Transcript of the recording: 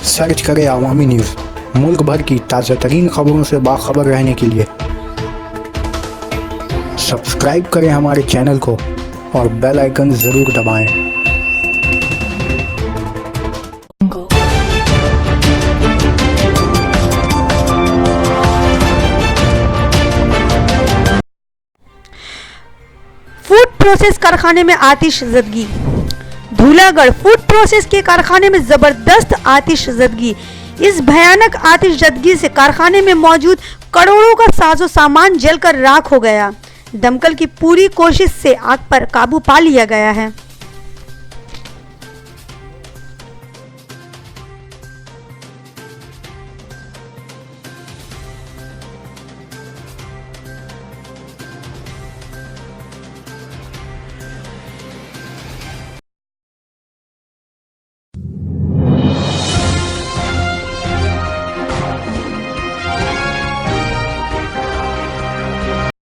Search करें अवामी news. मुल्क भर की ताज़ा तरीन खबरों से बाखबर रहने के लिए सब्सक्राइब करें हमारे चैनल को और बेल आइकन ज़रूर दबाएं। फूड प्रोसेस कारखाने में आतिशज़दगी। धूलागढ़ फूड प्रोसेस के कारखाने में जबरदस्त आतिशज़दगी। इस भयानक आतिशज़दगी से कारखाने में मौजूद करोड़ों का साजो सामान जलकर राख हो गया। दमकल की पूरी कोशिश से आग पर काबू पा लिया गया है।